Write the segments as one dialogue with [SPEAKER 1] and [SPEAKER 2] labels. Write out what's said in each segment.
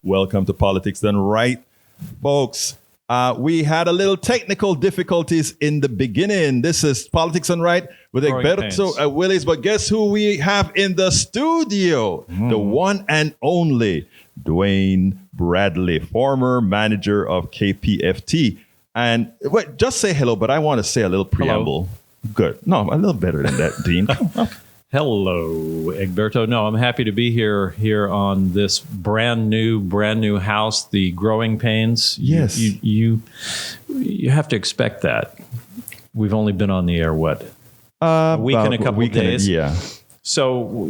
[SPEAKER 1] Welcome to Politics Done Right, folks. We had a little technical difficulties in the beginning. This is Politics Done Right with Egberto Willis, but guess who we have in the studio? The one and only Dwayne Bradley, former manager of KPFT. And wait, just say hello, but I want to say a little preamble. Hello. Good. No, a little better than that, Dean.
[SPEAKER 2] Hello, Egberto. No, I'm happy to be here on this brand new house, the Growing Pains.
[SPEAKER 1] Yes.
[SPEAKER 2] You have to expect that. We've only been on the air, a week and a couple of days.
[SPEAKER 1] Yeah.
[SPEAKER 2] So,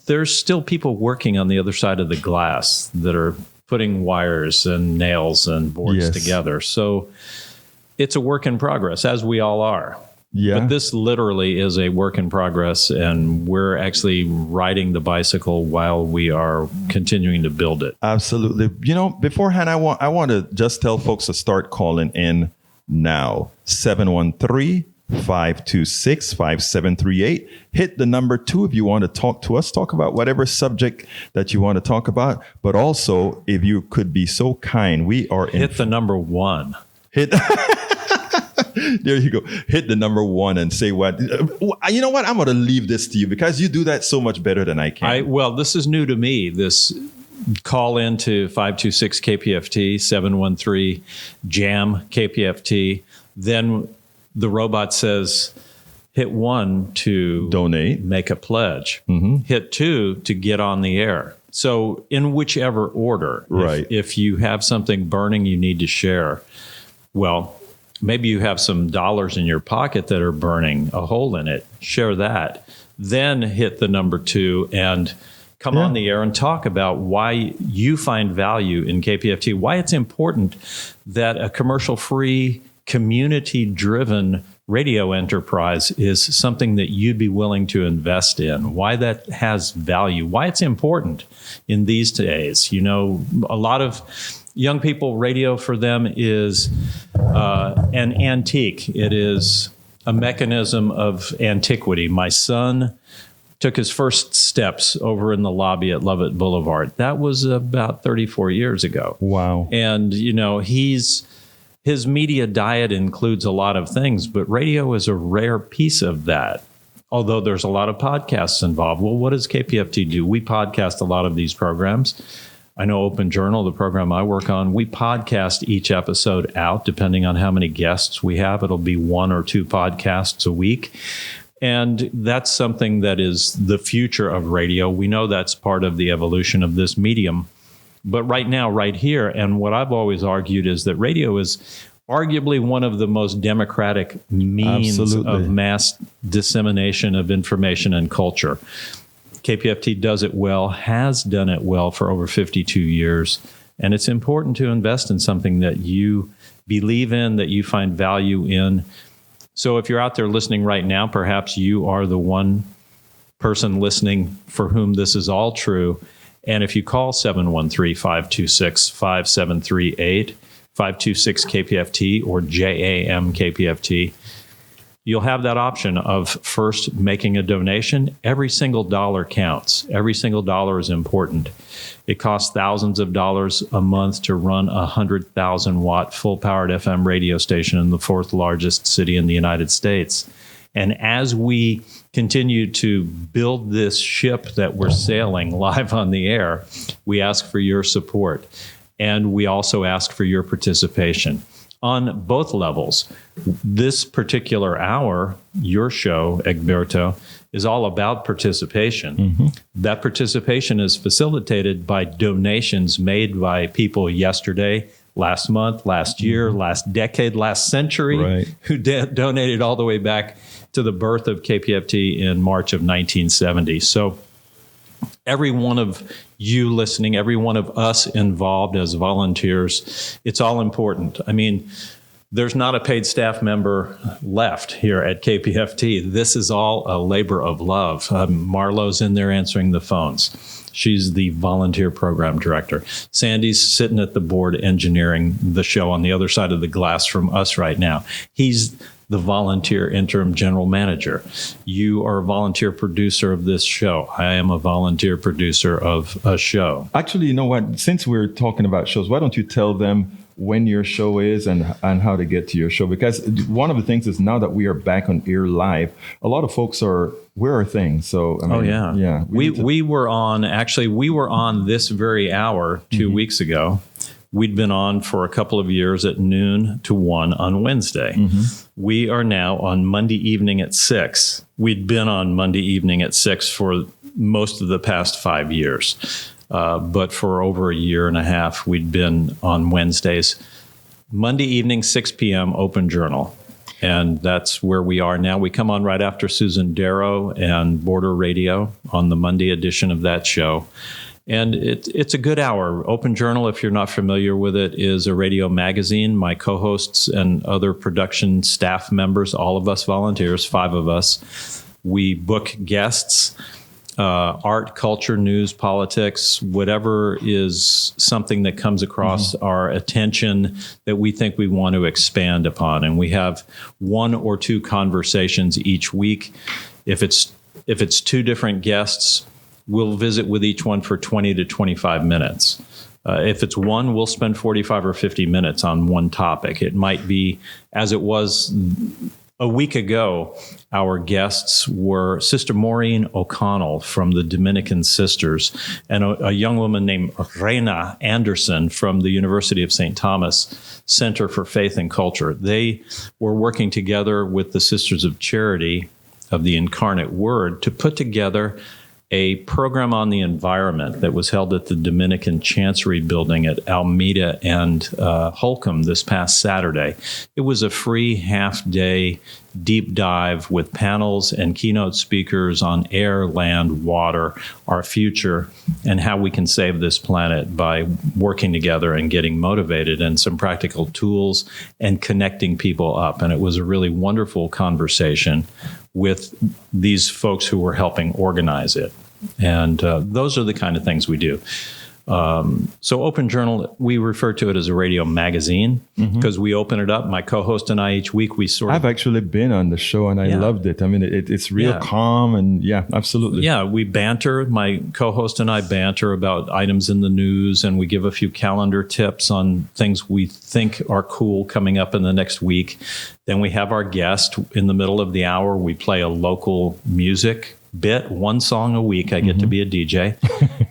[SPEAKER 2] there's still people working on the other side of the glass that are putting wires and nails and boards together. So it's a work in progress, as we all are.
[SPEAKER 1] Yeah.
[SPEAKER 2] But this literally is a work in progress, and we're actually riding the bicycle while we are continuing to build it.
[SPEAKER 1] Absolutely. Beforehand, I want to just tell folks to start calling in now. 713-526-5738. Hit the number 2 if you want to talk to us. Talk about whatever subject that you want to talk about. But also, if you could be so kind, we are
[SPEAKER 2] hit the number 1.
[SPEAKER 1] There you go. Hit the number 1 and say what. You know what? I'm going to leave this to you because you do that so much better than I can.
[SPEAKER 2] Well, this is new to me. This call into 526 KPFT, 713 JAM KPFT. Then the robot says, hit 1 to
[SPEAKER 1] donate,
[SPEAKER 2] make a pledge.
[SPEAKER 1] Mm-hmm.
[SPEAKER 2] Hit 2 to get on the air. So in whichever order,
[SPEAKER 1] right.
[SPEAKER 2] If you have something burning you need to share, well, maybe you have some dollars in your pocket that are burning a hole in it. Share that. Then hit the number 2 and come on the air and talk about why you find value in KPFT, why it's important that a commercial-free, community-driven radio enterprise is something that you'd be willing to invest in, why that has value, why it's important in these days. A lot of young people, radio for them is an antique. It is a mechanism of antiquity. My son took his first steps over in the lobby at Lovett Boulevard. That was about 34 years ago.
[SPEAKER 1] Wow.
[SPEAKER 2] And, his media diet includes a lot of things, but radio is a rare piece of that. Although there's a lot of podcasts involved. Well, what does KPFT do? We podcast a lot of these programs. I know Open Journal, the program I work on, we podcast each episode out, depending on how many guests we have. It'll be 1 or 2 podcasts a week. And that's something that is the future of radio. We know that's part of the evolution of this medium. But right now, right here, and what I've always argued is that radio is arguably one of the most democratic means of mass dissemination of information and culture. KPFT does it well, has done it well for over 52 years. And it's important to invest in something that you believe in, that you find value in. So if you're out there listening right now, perhaps you are the one person listening for whom this is all true. And if you call 713-526-5738, 526 KPFT or JAM KPFT, you'll have that option of first making a donation. Every single dollar counts. Every single dollar is important. It costs thousands of dollars a month to run a 100,000-watt full-powered FM radio station in the 4th largest city in the United States. And as we continue to build this ship that we're sailing live on the air, we ask for your support. And we also ask for your participation on both levels. This particular hour, your show, Egberto, is all about participation. Mm-hmm. That participation is facilitated by donations made by people yesterday, last month, last year, last decade, last century, who donated all the way back to the birth of KPFT in March of 1970. So every one of you listening, every one of us involved as volunteers, it's all important. I mean, there's not a paid staff member left here at KPFT. This is all a labor of love. Marlo's in there answering the phones. She's the volunteer program director. Sandy's sitting at the board engineering the show on the other side of the glass from us right now. He's the volunteer interim general manager. You are a volunteer producer of this show. I am a volunteer producer of a show.
[SPEAKER 1] Actually, you know what? Since we're talking about shows, why don't you tell them when your show is and how to get to your show? Because one of the things is now that we are back on air live, a lot of folks are, where are things? So, I mean, yeah.
[SPEAKER 2] We were on this very hour 2 weeks ago. We'd been on for a couple of years at noon to 1 on Wednesday. We are now on Monday evening at 6. We'd been on Monday evening at 6 for most of the past 5 years. But for over a year and a half, we'd been on Wednesdays. Monday evening, 6 p.m., Open Journal. And that's where we are now. We come on right after Susan Darrow and Border Radio on the Monday edition of that show. And it's a good hour. Open Journal, if you're not familiar with it, is a radio magazine. My co-hosts and other production staff members, all of us volunteers, 5 of us, we book guests, art, culture, news, politics, whatever is something that comes across our attention that we think we want to expand upon. And we have 1 or 2 conversations each week. If it's 2 different guests, we'll visit with each one for 20 to 25 minutes. If it's 1, we'll spend 45 or 50 minutes on one topic. It might be, as it was a week ago, our guests were Sister Maureen O'Connell from the Dominican Sisters and a young woman named Reina Anderson from the University of St. Thomas Center for Faith and Culture. They were working together with the Sisters of Charity of the Incarnate Word to put together a program on the environment that was held at the Dominican Chancery Building at Alameda and Holcomb this past Saturday. It was a free half-day deep dive with panels and keynote speakers on air, land, water, our future, and how we can save this planet by working together and getting motivated, and some practical tools and connecting people up. And it was a really wonderful conversation with these folks who were helping organize it. And those are the kind of things we do. So Open Journal, we refer to it as a radio magazine because we open it up. My co-host and I, each week, I've
[SPEAKER 1] actually been on the show and I loved it. I mean, it's real calm and absolutely.
[SPEAKER 2] Yeah, we banter. My co-host and I banter about items in the news, and we give a few calendar tips on things we think are cool coming up in the next week. Then we have our guest in the middle of the hour. We play a local music bit, 1 song a week. I get to be a DJ.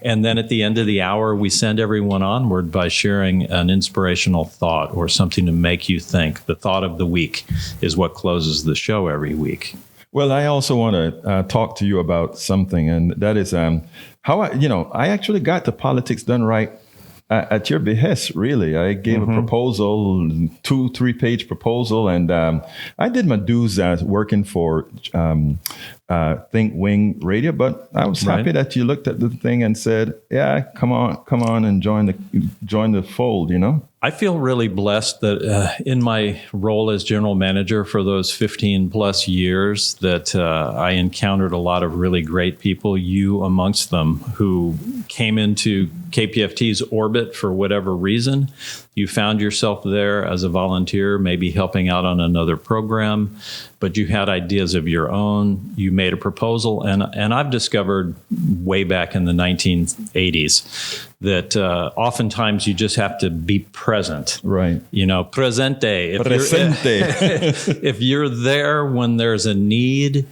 [SPEAKER 2] And then at the end of the hour, we send everyone onward by sharing an inspirational thought or something to make you think. The thought of the week is what closes the show every week.
[SPEAKER 1] Well, I also want to talk to you about something, and that is how I actually got the Politics Done Right at your behest, really. I gave a proposal, 2-3 page proposal, and I did my dues working for Think Wing Radio, but I was happy that you looked at the thing and said, "Yeah, come on, and join the fold."
[SPEAKER 2] I feel really blessed that in my role as general manager for those 15 plus years that I encountered a lot of really great people, you amongst them, who came into KPFT's orbit for whatever reason. You found yourself there as a volunteer, maybe helping out on another program, but you had ideas of your own. You made a proposal, and I've discovered way back in the 1980s that oftentimes you just have to be present.
[SPEAKER 1] Right.
[SPEAKER 2] Presente.
[SPEAKER 1] Presente.
[SPEAKER 2] If you're there when there's a need,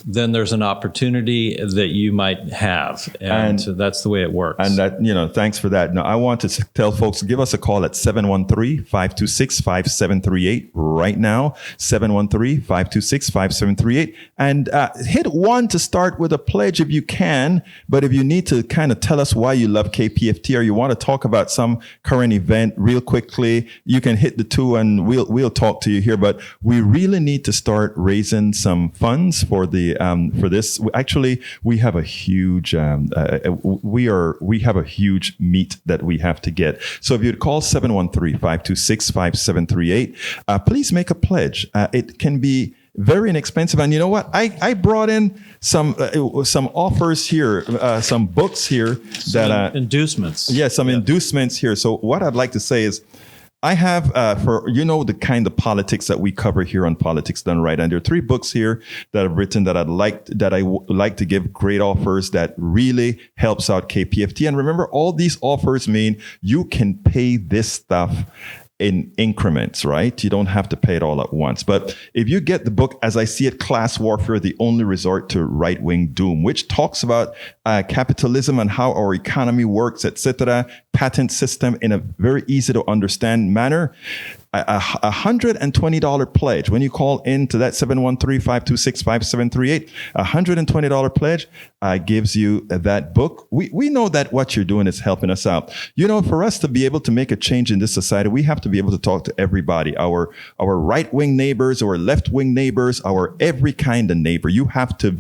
[SPEAKER 2] then there's an opportunity that you might have. And that's the way it works.
[SPEAKER 1] And that, thanks for that. Now, I want to tell folks, give us a call at 713-526-5738 right now, 713-526-5738. And hit 1 to start with a pledge if you can. But if you need to kind of tell us why you love KPFT or you want to talk about some current event real quickly, you can hit the 2 and we'll talk to you here. But we really need to start raising some funds for for this. Actually, we have a huge we have a huge meet that we have to get. So if you'd call 713-526-5738, please make a pledge. It can be very inexpensive. And you know what? I brought in some offers here, some books here,
[SPEAKER 2] inducements.
[SPEAKER 1] Yeah, some inducements here. So what I'd like to say is, I have for the kind of politics that we cover here on Politics Done Right, and there are 3 books here that I've written that I would like to give great offers that really helps out KPFT. And remember, all these offers mean you can pay this stuff in increments, right? You don't have to pay it all at once. But if you get the book, As I See It, Class Warfare, The Only Resort to Right-Wing Doom, which talks about capitalism and how our economy works, etc., patent system in a very easy to understand manner, a $120 pledge. When you call into that 713-526-5738, $120 pledge gives you that book. We know that what you're doing is helping us out. For us to be able to make a change in this society, we have to be able to talk to everybody, our right-wing neighbors, our left-wing neighbors, our every kind of neighbor. You have to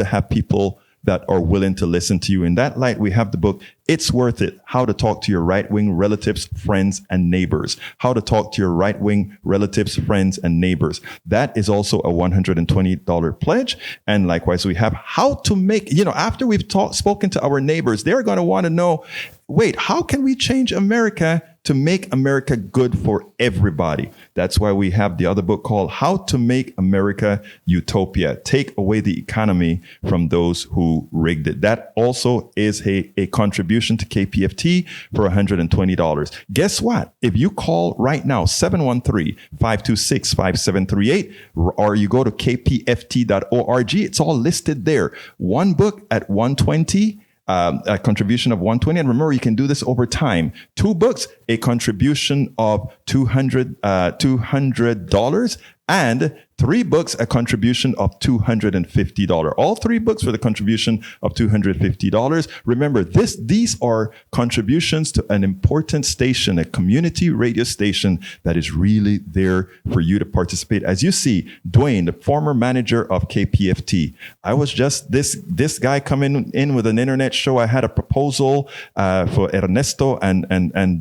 [SPEAKER 1] have people that are willing to listen to you. In that light, we have the book, It's Worth It, How to Talk to Your Right-Wing Relatives, Friends, and Neighbors. How to Talk to Your Right-Wing Relatives, Friends, and Neighbors. That is also a $120 pledge. And likewise, we have how to make, after we've spoken to our neighbors, they're going to want to know, wait, how can we change America to make America good for everybody? That's why we have the other book called How to Make America Utopia. Take away the economy from those who rigged it. That also is a contribution to KPFT for $120. Guess what? If you call right now, 713-526-5738, or you go to kpft.org, it's all listed there. One book at $120. A contribution of $120, and remember, you can do this over time. 2 books, a contribution of $200, and 3 books, a contribution of $250. All 3 books for the contribution of $250. Remember, these are contributions to an important station, a community radio station that is really there for you to participate. As you see, Dwayne, the former manager of KPFT, I was just this guy coming in with an internet show. I had a proposal for Ernesto and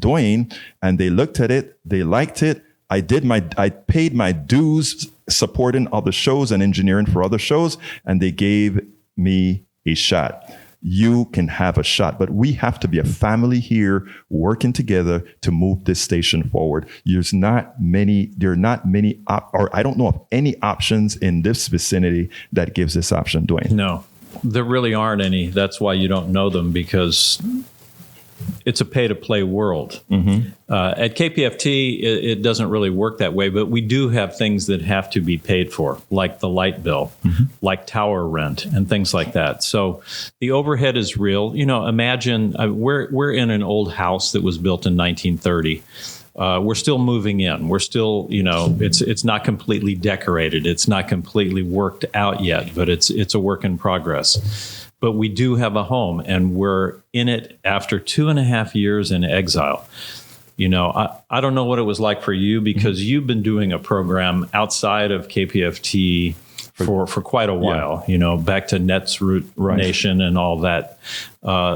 [SPEAKER 1] Dwayne, and they looked at it, they liked it. I paid my dues supporting other shows and engineering for other shows, and they gave me a shot. You can have a shot, but we have to be a family here working together to move this station forward. There are not many, or I don't know of any options in this vicinity that gives this option, Dwayne.
[SPEAKER 2] No, there really aren't any. That's why you don't know them, because it's a pay-to-play world. Mm-hmm. At KPFT, it doesn't really work that way, but we do have things that have to be paid for, like the light bill, mm-hmm. like tower rent, and things like that. So the overhead is real. Imagine we're in an old house that was built in 1930. We're still moving in. We're still, it's not completely decorated. It's not completely worked out yet, but it's a work in progress. But we do have a home, and we're in it after 2.5 years in exile. I don't know what it was like for you, because mm-hmm. you've been doing a program outside of KPFT for quite a while, back to Netzroot Nation and all that.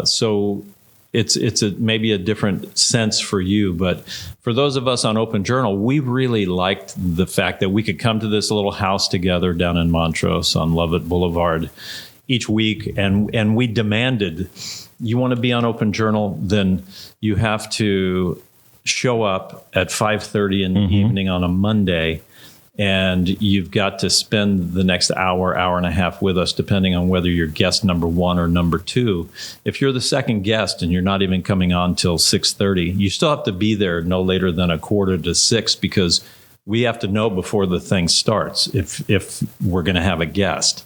[SPEAKER 2] So it's maybe a different sense for you. But for those of us on Open Journal, we really liked the fact that we could come to this little house together down in Montrose on Lovett Boulevard each week, and we demanded, you want to be on Open Journal, then you have to show up at 5:30 in the mm-hmm. evening on a Monday, and you've got to spend the next hour and a half with us, depending on whether you're guest number 1 or number 2. If you're the second guest and you're not even coming on till 6:30, you still have to be there no later than 5:45, because we have to know before the thing starts if we're going to have a guest.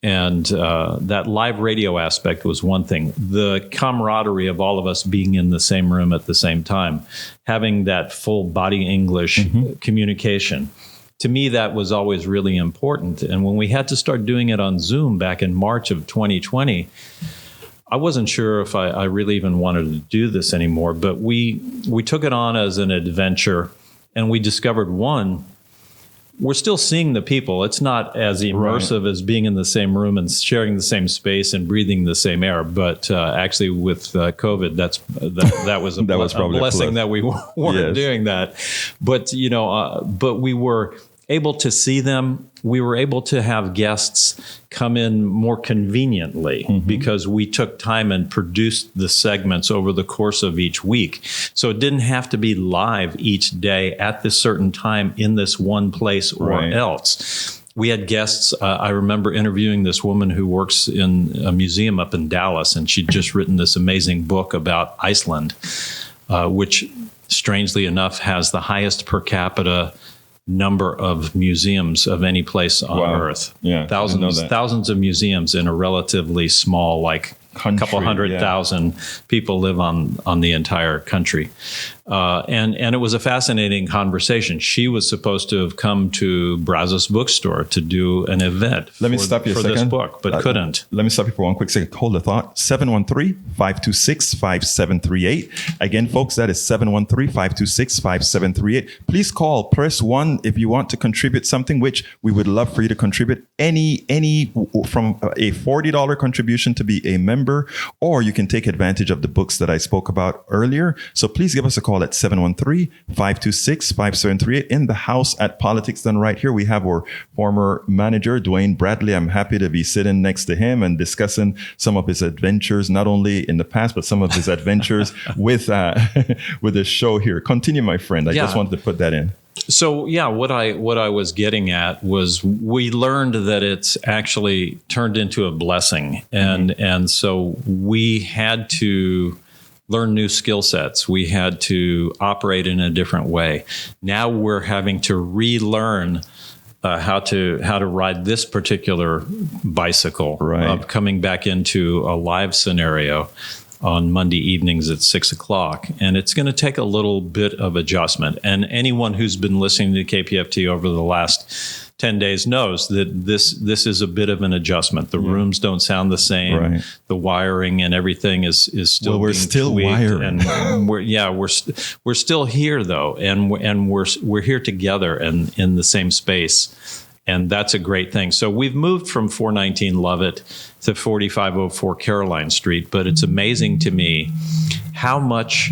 [SPEAKER 2] And that live radio aspect was one thing. The camaraderie of all of us being in the same room at the same time, having that full body English mm-hmm. communication. To me, that was always really important. And when we had to start doing it on Zoom back in March of 2020, I wasn't sure if I really even wanted to do this anymore. But we took it on as an adventure, and we discovered, we're still seeing the people. It's not as immersive as being in the same room and sharing the same space and breathing the same air. But actually, with COVID, that was a blessing that we weren't doing that. But but we were able to see them. We were able to have guests come in more conveniently because we took time and produced the segments over the course of each week. So it didn't have to be live each day at this certain time in this one place or else. We had guests. I remember interviewing this woman who works in a museum up in Dallas, and she'd just written this amazing book about Iceland, which strangely enough has the highest per capita number of museums of any place on Earth.
[SPEAKER 1] Yeah,
[SPEAKER 2] thousands of museums in a relatively small, couple 100,000 people live on the entire country. And it was a fascinating conversation. She was supposed to have come to Brazos bookstore to do an event
[SPEAKER 1] for this
[SPEAKER 2] book, but couldn't.
[SPEAKER 1] Let me stop you for one quick second. Hold the thought. 713-526-5738. Again, folks, that is 713-526-5738. Please call. Press 1 if you want to contribute something, which we would love for you to contribute. Any from a $40 contribution to be a member, or you can take advantage of the books that I spoke about earlier. So please give us a call at 713-526-5738. In the house at Politics Done Right. Here we have our former manager, Dwayne Bradley. I'm happy to be sitting next to him and discussing some of his adventures, not only in the past, but some of his adventures with the show here. Continue, my friend. I just wanted to put that in.
[SPEAKER 2] So what I was getting at was we learned that it's actually turned into a blessing, and so we had to learn new skill sets. We had to operate in a different way. Now we're having to relearn how to ride this particular bicycle of coming back into a live scenario on Monday evenings at 6:00. And it's going to take a little bit of adjustment. And anyone who's been listening to KPFT over the last 10 days knows that this is a bit of an adjustment. The rooms don't sound the same. The wiring and everything is still
[SPEAKER 1] we're still wiring.
[SPEAKER 2] And we're still here though. And we're here together and in the same space. And that's a great thing. So we've moved from 419 Lovett to 4504 Caroline Street, but it's amazing to me how much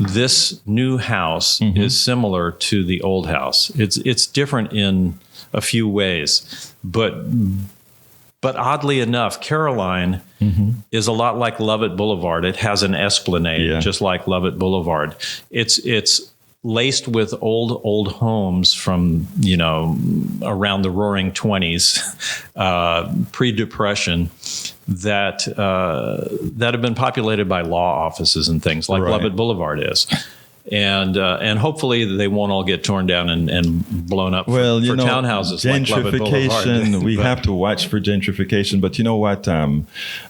[SPEAKER 2] this new house is similar to the old house. It's different in a few ways, but oddly enough, Caroline is a lot like Lovett Boulevard. It has an esplanade, just like Lovett Boulevard. It's laced with old homes from, around the roaring 20s, pre-Depression, that have been populated by law offices and things like Lovett Boulevard is. And hopefully they won't all get torn down and blown up for townhouses.
[SPEAKER 1] Gentrification, we have to watch for gentrification. But you know what?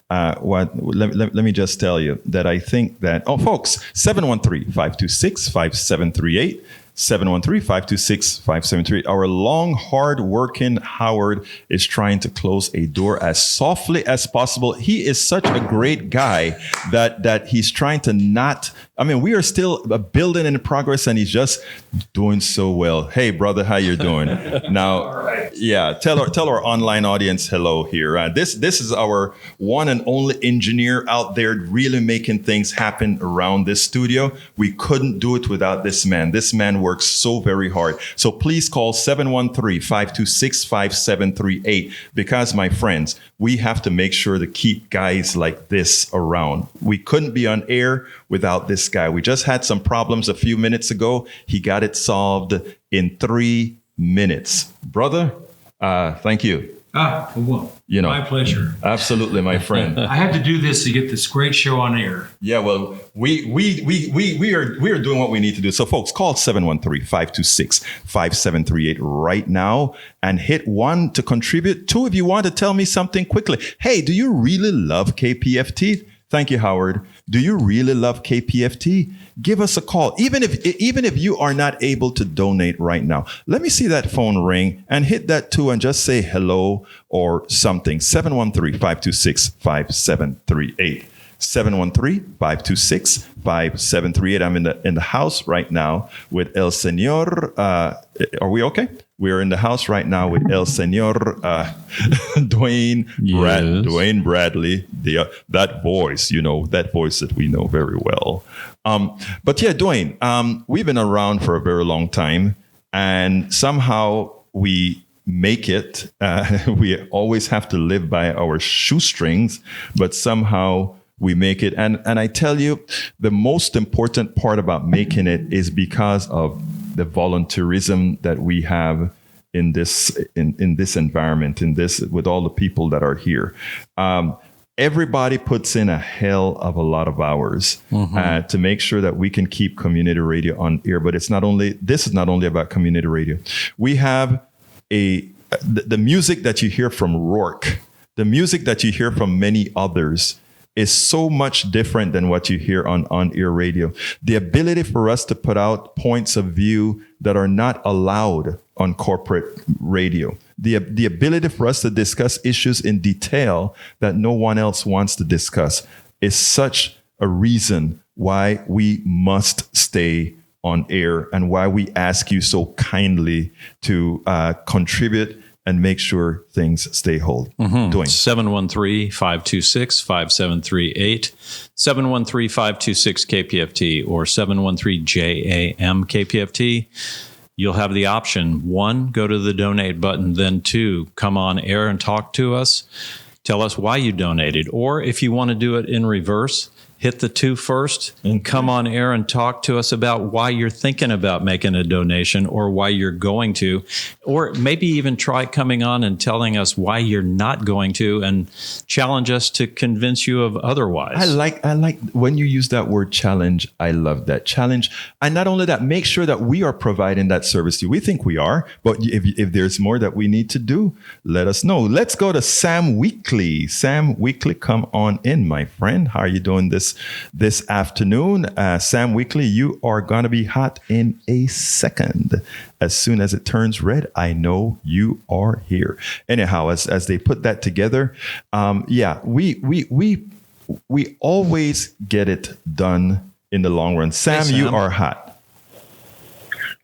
[SPEAKER 1] Let me just tell you that I think that, folks, 713-526-5738. 713-526-5738. Our long, hard-working Howard is trying to close a door as softly as possible. He is such a great guy that he's trying to not. I mean, we are still building in progress, and he's just doing so well. Hey, brother, how you doing? Now, tell our online audience hello here. This is our one and only engineer out there, really making things happen around this studio. We couldn't do it without this man. This man works so very hard. So please call 713-526-5738 because, my friends, we have to make sure to keep guys like this around. We couldn't be on air without this guy. We just had some problems a few minutes ago. He got it solved in 3 minutes. Brother, thank you.
[SPEAKER 3] Well, my pleasure.
[SPEAKER 1] Absolutely, my friend.
[SPEAKER 3] I had to do this to get this great show on air.
[SPEAKER 1] Yeah, well, we are doing what we need to do. So, folks, call 713-526-5738 right now and hit 1 to contribute. 2, if you want to tell me something quickly. Hey, do you really love KPFT? Thank you, Howard. Do you really love KPFT? Give us a call. Even if you are not able to donate right now, let me see that phone ring and hit that 2 and just say hello or something. 713-526-5738. 713-526-5738. I'm in the house right now with El Señor. Are we okay? We're in the house right now with El Señor Dwayne Bradley. That voice, that voice that we know very well. But yeah, Dwayne, we've been around for a very long time, and somehow we make it. We always have to live by our shoestrings, but somehow we make it. And I tell you, the most important part about making it is because of the volunteerism that we have in this environment, with all the people that are here. Everybody puts in a hell of a lot of hours to make sure that we can keep community radio on air. But this is not only about community radio. We have the music that you hear from Rourke, the music that you hear from many others is so much different than what you hear on on-air radio. The ability for us to put out points of view that are not allowed on corporate radio. The ability for us to discuss issues in detail that no one else wants to discuss is such a reason why we must stay on air and why we ask you so kindly to contribute and make sure things stay whole. Doing
[SPEAKER 2] 713-526-5738, 713-526 KPFT, or 713-JAM KPFT. You'll have the option, 1, go to the donate button, then 2, come on air and talk to us. Tell us why you donated. Or if you want to do it in reverse, hit the 2 first and come on air and talk to us about why you're thinking about making a donation or why you're going to, or maybe even try coming on and telling us why you're not going to and challenge us to convince you of otherwise.
[SPEAKER 1] I like when you use that word challenge. I love that challenge. And not only that, make sure that we are providing that service to you. We think we are, but if there's more that we need to do, let us know. Let's go to Sam Weekly. Sam Weekly, come on in, my friend. How are you doing this afternoon? Sam Weekly, you are going to be hot in a second. As soon as it turns red, I know you are here. Anyhow, as they put that together, we always get it done in the long run. Sam, you are hot.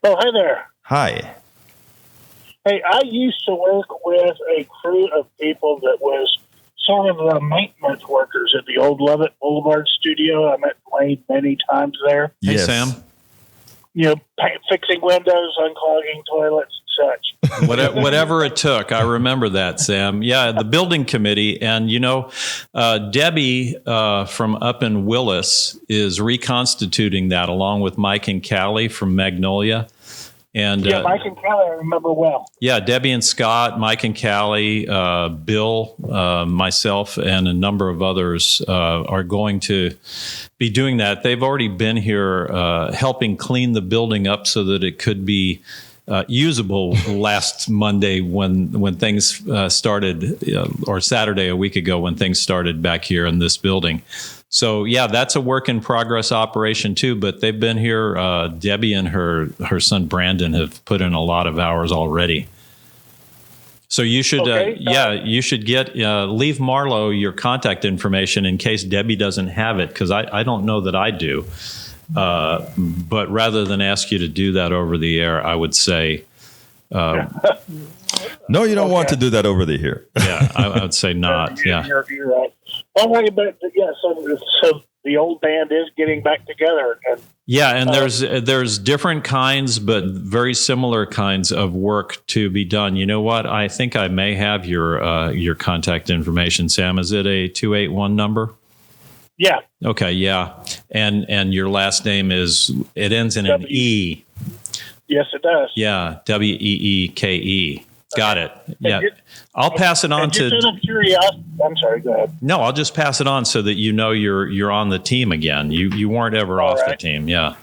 [SPEAKER 4] Oh, hi there.
[SPEAKER 1] Hi.
[SPEAKER 4] Hey, I used to work with a crew of people that was sort of the maintenance workers at the old Lovett Boulevard studio. I met Wayne many times there.
[SPEAKER 2] Hey,
[SPEAKER 1] yes.
[SPEAKER 2] Sam.
[SPEAKER 4] You know, fixing windows, unclogging toilets, and such.
[SPEAKER 2] Whatever it took. I remember that, Sam. Yeah, the building committee. And, Debbie from up in Willis is reconstituting that along with Mike and Callie from Magnolia. And
[SPEAKER 4] Mike and Callie, I remember well.
[SPEAKER 2] Yeah, Debbie and Scott, Mike and Callie, Bill, myself, and a number of others are going to be doing that. They've already been here helping clean the building up so that it could be usable last Monday when things started, or Saturday a week ago when things started back here in this building. So, yeah, that's a work in progress operation, too. But they've been here. Debbie and her son, Brandon, have put in a lot of hours already. So you should, you should leave Marlo your contact information in case Debbie doesn't have it, because I don't know that I do. But rather than ask you to do that over the air, I would say.
[SPEAKER 1] No, you don't want to do that over the air.
[SPEAKER 2] Yeah, I would say not.
[SPEAKER 4] You're right. Don't worry about so the old band is getting back together. And
[SPEAKER 2] there's different kinds, but very similar kinds of work to be done. You know what? I think I may have your contact information, Sam. Is it a 281 number?
[SPEAKER 4] Yeah.
[SPEAKER 2] Okay. Yeah. And your last name it ends in an E.
[SPEAKER 4] Yes, it does.
[SPEAKER 2] Yeah. Weeke. Got it. Yeah. I'll pass it on to.
[SPEAKER 4] Just out of curiosity, I'm sorry. Go ahead.
[SPEAKER 2] No, I'll just pass it on so that you're on the team again. You weren't ever off the team. Yeah.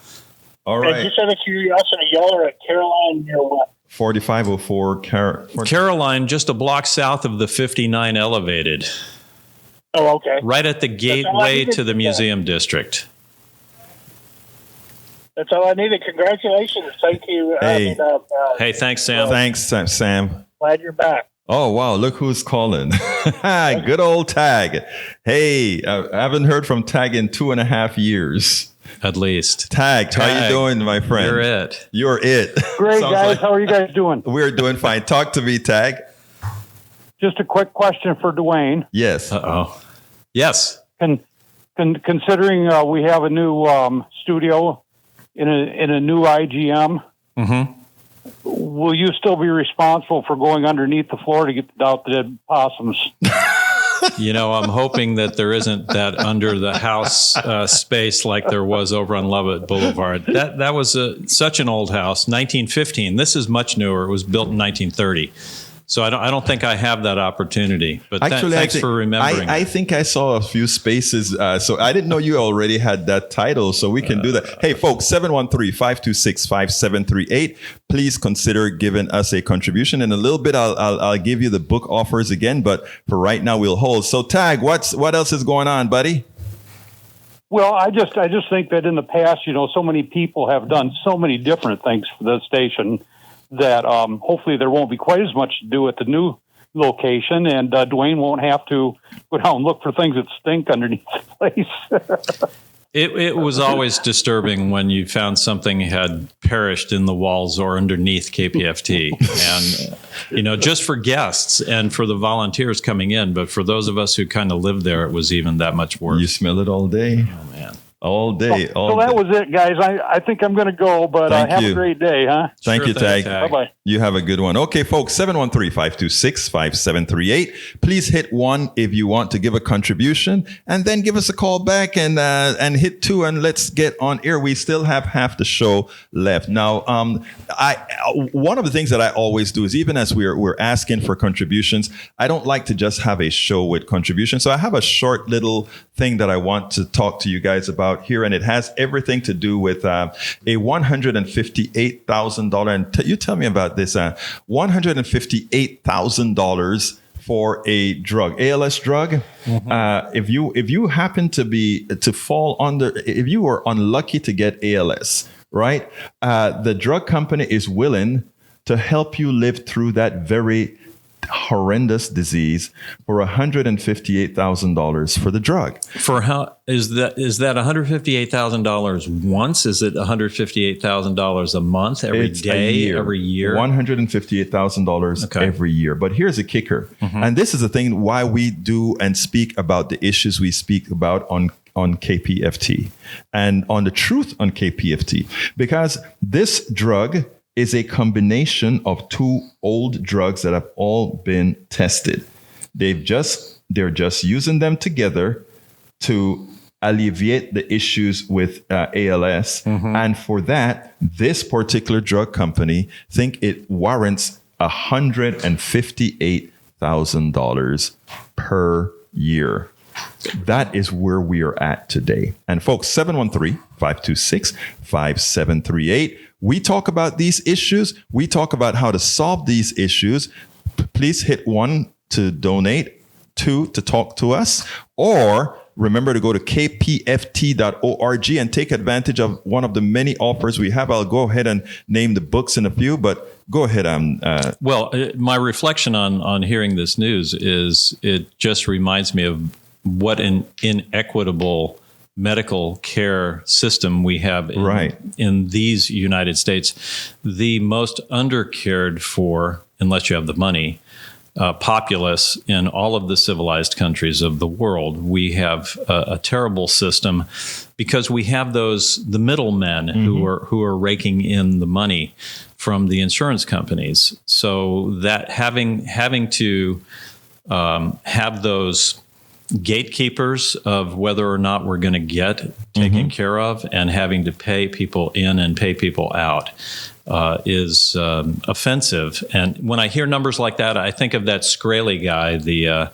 [SPEAKER 1] All right.
[SPEAKER 4] And just out of curiosity, y'all are at Caroline near what?
[SPEAKER 1] 4504
[SPEAKER 2] Caroline, just a block south of the 59 elevated.
[SPEAKER 4] Oh, okay.
[SPEAKER 2] Right at the gateway to the museum district.
[SPEAKER 4] That's all I needed. Congratulations. Thank you.
[SPEAKER 1] Hey.
[SPEAKER 2] Hey, thanks, Sam.
[SPEAKER 1] Thanks, Sam.
[SPEAKER 4] Glad you're back.
[SPEAKER 1] Oh, wow. Look who's calling. Good old Tag. Hey, I haven't heard from Tag in 2.5 years.
[SPEAKER 2] At least.
[SPEAKER 1] Tag, how you doing, my friend?
[SPEAKER 2] You're it.
[SPEAKER 1] You're it.
[SPEAKER 5] Great, guys. How are you guys doing?
[SPEAKER 1] We're doing fine. Talk to me, Tag.
[SPEAKER 5] Just a quick question for Dwayne.
[SPEAKER 1] Yes.
[SPEAKER 2] Uh-oh. Yes.
[SPEAKER 5] Considering we have a new studio in a new IGM, will you still be responsible for going underneath the floor to get out the dead possums?
[SPEAKER 2] I'm hoping that there isn't that under the house space like there was over on Lovett Boulevard. That was such an old house, 1915. This is much newer. It was built in 1930. So I don't think I have that opportunity. But
[SPEAKER 1] actually,
[SPEAKER 2] thanks for remembering.
[SPEAKER 1] I think I saw a few spaces. So I didn't know you already had that title. So we can do that. Hey, folks, 713-526-5738. Please consider giving us a contribution. In a little bit, I'll give you the book offers again. But for right now, we'll hold. So Tag, what else is going on, buddy?
[SPEAKER 5] Well, I just think that in the past, so many people have done so many different things for the station that hopefully there won't be quite as much to do at the new location, and Dwayne won't have to go down and look for things that stink underneath the place.
[SPEAKER 2] It was always disturbing when you found something had perished in the walls or underneath KPFT. And, just for guests and for the volunteers coming in, but for those of us who kind of lived there, it was even that much worse.
[SPEAKER 1] You smell it all day?
[SPEAKER 2] Oh, man.
[SPEAKER 1] All day.
[SPEAKER 5] So that was it, guys. I think I'm going to go, but have a great day, huh?
[SPEAKER 1] Thank you, Tag.
[SPEAKER 5] Bye-bye.
[SPEAKER 1] You have a good one. Okay, folks, 713-526-5738. Please hit 1 if you want to give a contribution, and then give us a call back and hit 2, and let's get on air. We still have half the show left. Now, one of the things that I always do is, even as we're asking for contributions, I don't like to just have a show with contributions. So I have a short little thing that I want to talk to you guys about here, and it has everything to do with a $158,000. And you tell me about this. $158,000 for a drug, ALS drug. Mm-hmm. If you happen to fall under, if you were unlucky to get ALS, right? The drug company is willing to help you live through that very horrendous disease for $158,000 for the drug.
[SPEAKER 2] For how is that $158,000 once? Is it $158,000 a month, every day, every year?
[SPEAKER 1] $158,000 every year. But here's a kicker. Mm-hmm. And this is the thing why we do and speak about the issues we speak about on KPFT and on the truth on KPFT, because this drug is a combination of 2 old drugs that have all been tested. They're just using them together to alleviate the issues with ALS. Mm-hmm. And for that, this particular drug company think it warrants $158,000 per year. That is where we are at today. And folks, 713-526-5738. We talk about these issues. We talk about how to solve these issues. Please hit 1 to donate, 2 to talk to us, or remember to go to kpft.org and take advantage of one of the many offers we have. I'll go ahead and name the books in a few, but go ahead.
[SPEAKER 2] Well, my reflection on hearing this news is it just reminds me of what an inequitable medical care system we have in these United States. The most undercared for, unless you have the money, populace in all of the civilized countries of the world. We have a terrible system because we have the middlemen who are raking in the money from the insurance companies. So that having to have those gatekeepers of whether or not we're going to get taken care of and having to pay people in and pay people out is offensive. And when I hear numbers like that, I think of that Scraley guy, the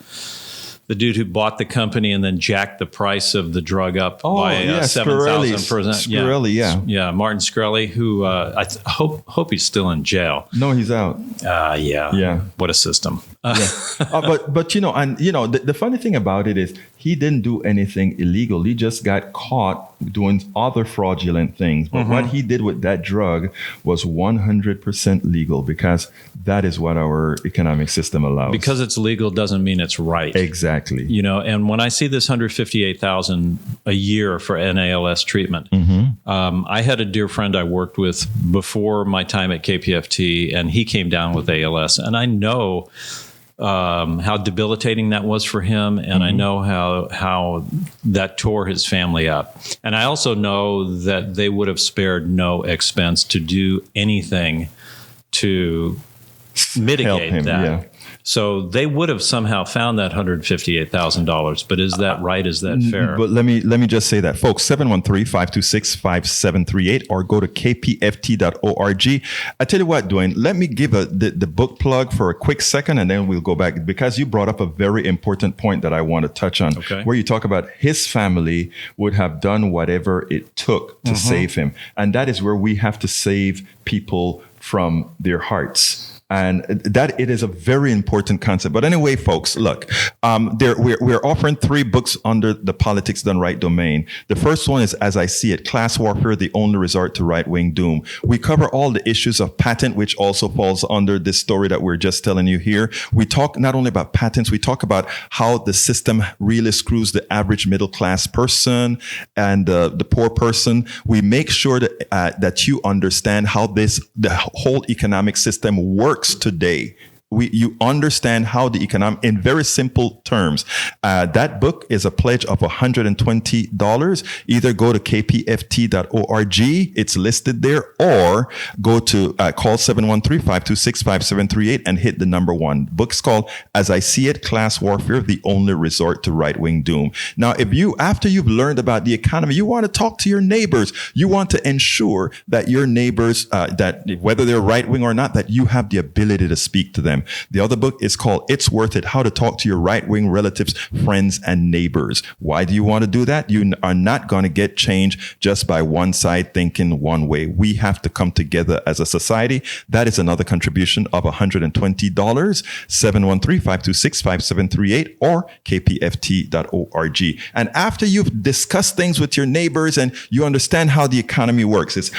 [SPEAKER 2] dude who bought the company and then jacked the price of the drug up by 7,000%. Yeah, Martin Scraley, who I hope he's still in jail.
[SPEAKER 1] No, he's out.
[SPEAKER 2] Yeah. What a system.
[SPEAKER 1] But the funny thing about it is he didn't do anything illegal. He just got caught doing other fraudulent things. But what he did with that drug was 100% legal, because that is what our economic system allows.
[SPEAKER 2] Because it's legal doesn't mean it's right.
[SPEAKER 1] Exactly.
[SPEAKER 2] And when I see this $158,000 a year for NALS treatment, I had a dear friend I worked with before my time at KPFT, and he came down with ALS, and I know how debilitating that was for him, and I know how that tore his family up. And I also know that they would have spared no expense to do anything to mitigate
[SPEAKER 1] him,
[SPEAKER 2] that.
[SPEAKER 1] yeah.
[SPEAKER 2] So they would have somehow found that $158,000. But is that right? Is that fair?
[SPEAKER 1] But let me just say that, folks, 713-526-5738 or go to kpft.org. I tell you what, Dwayne, let me give the book plug for a quick second, and then we'll go back, because you brought up a very important point that I want to touch on, where you talk about his family would have done whatever it took to save him. And that is where we have to save people from their hearts. And that it is a very important concept. But anyway, folks, look, we're offering 3 books under the Politics Done Right domain. The first one is As I See It, Class Warfare, the Only Resort to Right-Wing Doom. We cover all the issues of patent, which also falls under this story that we're just telling you here. We talk not only about patents, we talk about how the system really screws the average middle-class person and the poor person. We make sure that you understand how the whole economic system works today. You understand how the economic, in very simple terms. That book is a pledge of $120. Either go to kpft.org, it's listed there, or go to call 713-526-5738 and hit the number 1. Book's called As I See It, Class Warfare, the Only Resort to Right-Wing Doom. Now, if you, after you've learned about the economy, you want to talk to your neighbors, you want to ensure that your neighbors, that whether they're right-wing or not, that you have the ability to speak to them. The other book is called It's Worth It, How to Talk to Your Right-Wing Relatives, Friends, and Neighbors. Why do you want to do that? You are not going to get change just by one side thinking one way. We have to come together as a society. That is another contribution of $120, 713-526-5738 or kpft.org. And after you've discussed things with your neighbors and you understand how the economy works, it's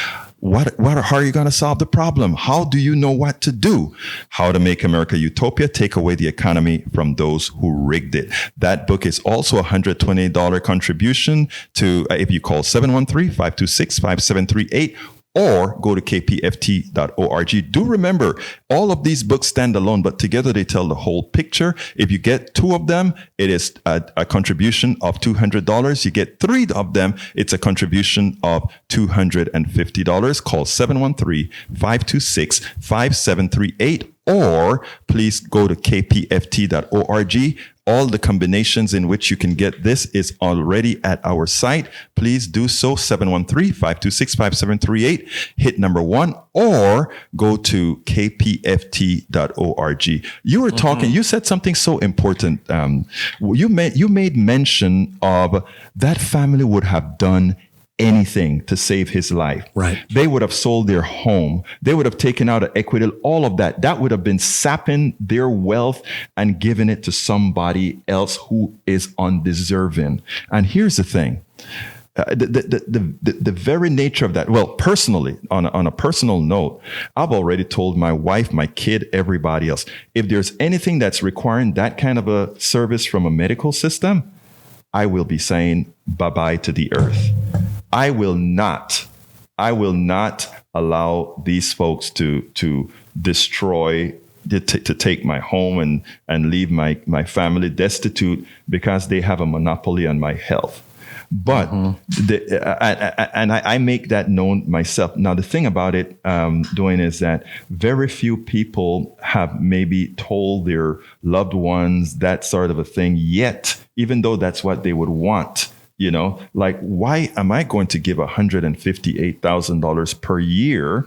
[SPEAKER 1] how are you going to solve the problem? How do you know what to do? How to make America utopia, take away the economy from those who rigged it. That book is also a $120 contribution to, if you call 713-526-5738 or go to kpft.org. Do remember, all of these books stand alone, but together they tell the whole picture. If you get 2 of them, it is a contribution of $200. You get 3 of them, it's a contribution of $250. Call 713-526-5738 or please go to kpft.org. All the combinations in which you can get this is already at our site. Please do so, 713-526-5738. Hit number 1 or go to kpft.org. You were talking, you said something so important. You made mention of that family would have done anything to save his life.
[SPEAKER 2] Right.
[SPEAKER 1] They would have sold their home. They would have taken out an equity, all of that. That would have been sapping their wealth and giving it to somebody else who is undeserving. And here's the thing. The very nature of that, well, personally, on a personal note, I've already told my wife, my kid, everybody else, if there's anything that's requiring that kind of a service from a medical system, I will be saying bye-bye to the earth. I will not allow these folks to destroy, to take my home and leave my family destitute because they have a monopoly on my health. But I make that known myself. Now, the thing about it, Dwayne, is that very few people have maybe told their loved ones that sort of a thing yet, even though that's what they would want. You know, like, why am I going to give $158,000 per year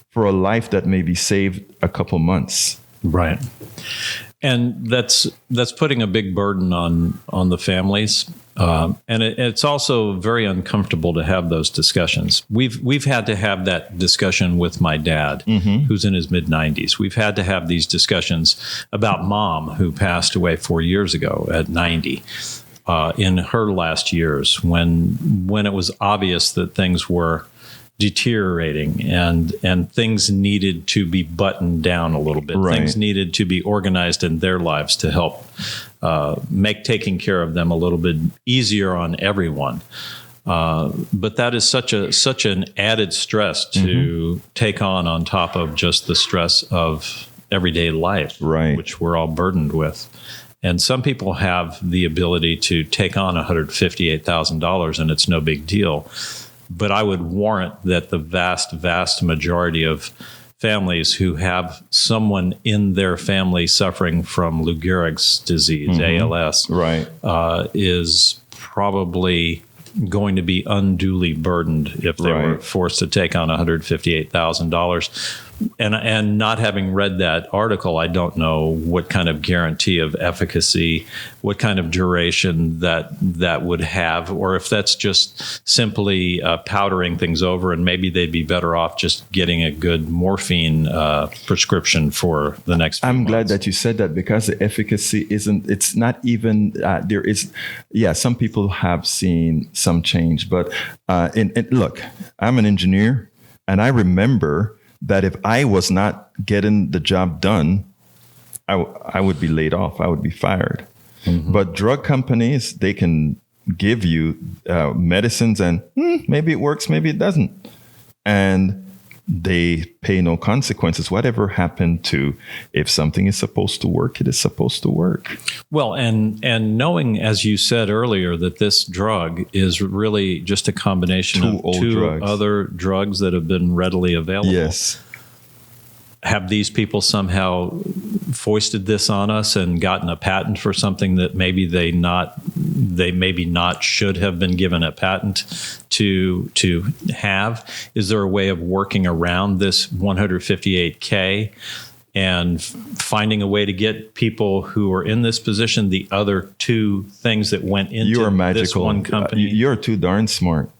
[SPEAKER 1] for a life that may be saved a couple months?
[SPEAKER 2] Right. And that's putting a big burden on the families. And it's also very uncomfortable to have those discussions. We've had to have that discussion with my dad, who's in his mid-90s. We've had to have these discussions about Mom, who passed away 4 years ago at 90. In her last years, when it was obvious that things were deteriorating and things needed to be buttoned down a little bit. Right. Things needed to be organized in their lives to help make taking care of them a little bit easier on everyone. But that is such an added stress to take on top of just the stress of everyday life, right, which we're all burdened with. And some people have the ability to take on $158,000 and it's no big deal. But I would warrant that the vast, vast majority of families who have someone in their family suffering from Lou Gehrig's disease, ALS,
[SPEAKER 1] right,
[SPEAKER 2] is probably going to be unduly burdened if they were forced to take on $158,000. And not having read that article, I don't know what kind of guarantee of efficacy, what kind of duration that would have, or if that's just simply powdering things over, and maybe they'd be better off just getting a good morphine prescription for the next few months.
[SPEAKER 1] Glad that you said that, because the efficacy it's not even, there is, some people have seen some change, but look, I'm an engineer, and I remember that if I was not getting the job done, I would be laid off. I would be fired. But drug companies, they can give you medicines, and maybe it works, maybe it doesn't. And they pay no consequences. Whatever happened to, if something is supposed to work, it is supposed to work.
[SPEAKER 2] Well, and knowing, as you said earlier, that this drug is really just a combination of two other drugs that have been readily available.
[SPEAKER 1] Yes.
[SPEAKER 2] Have these people somehow foisted this on us and gotten a patent for something that maybe they maybe not should have been given a patent to have? Is there a way of working around this 158K and finding a way to get people who are in this position the other two things that went into this one company?
[SPEAKER 1] You're too darn smart.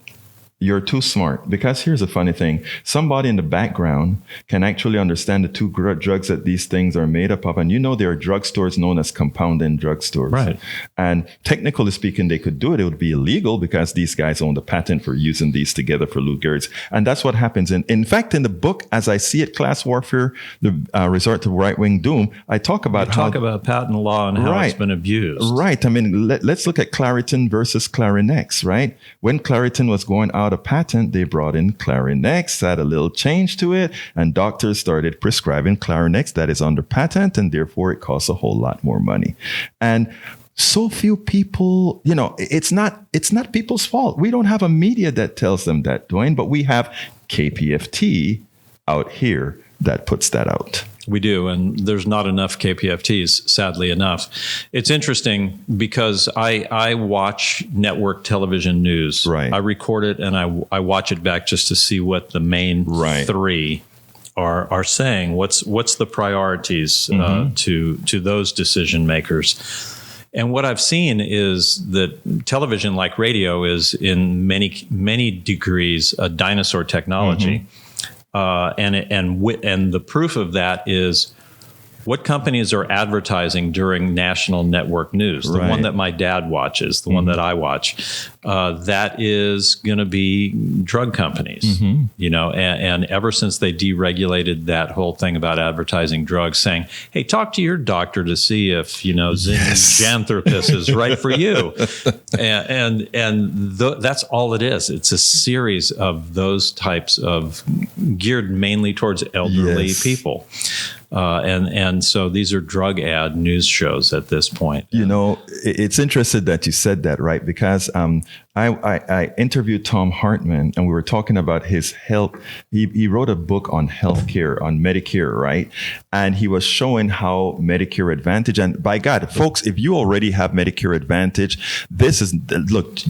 [SPEAKER 1] You're too smart, because here's a funny thing. Somebody in the background can actually understand the two drugs that these things are made up of. And there are drugstores known as compounding drugstores.
[SPEAKER 2] Right.
[SPEAKER 1] And technically speaking, they could do it. It would be illegal because these guys own the patent for using these together for Lou Gehrig's. And that's what happens. In fact, in the book, as I see it, Class Warfare, the Resort to Right-Wing Doom, I talk about
[SPEAKER 2] about patent law and how it's been abused.
[SPEAKER 1] Right. I mean, let's look at Claritin versus Clarinex, right? When Claritin was going out of patent, they brought in Clarinex, had a little change to it, and doctors started prescribing Clarinex that is under patent, and therefore it costs a whole lot more money. And so few people, it's not people's fault. We don't have a media that tells them that, Dwayne, but we have KPFT out here that puts that out.
[SPEAKER 2] We do, and there's not enough KPFTs, sadly enough. It's interesting because I watch network television news.
[SPEAKER 1] Right.
[SPEAKER 2] I record it and I watch it back just to see what the main three are saying. What's the priorities to those decision makers? And what I've seen is that television, like radio, is in many degrees a dinosaur technology. And the proof of that is what companies are advertising during national network news. The one that my dad watches, the one that I watch, that is going to be drug companies. And ever since they deregulated that whole thing about advertising drugs, saying, "Hey, talk to your doctor to see if Xanthropus is right for you," that's all it is. It's a series of those types of geared mainly towards elderly people. And so these are drug ad news shows at this point.
[SPEAKER 1] It's interesting that you said that, right? Because I interviewed Tom Hartman, and we were talking about his health. He wrote a book on healthcare, on Medicare, right? And he was showing how Medicare Advantage, and by God, folks, if you already have Medicare Advantage, this is, look,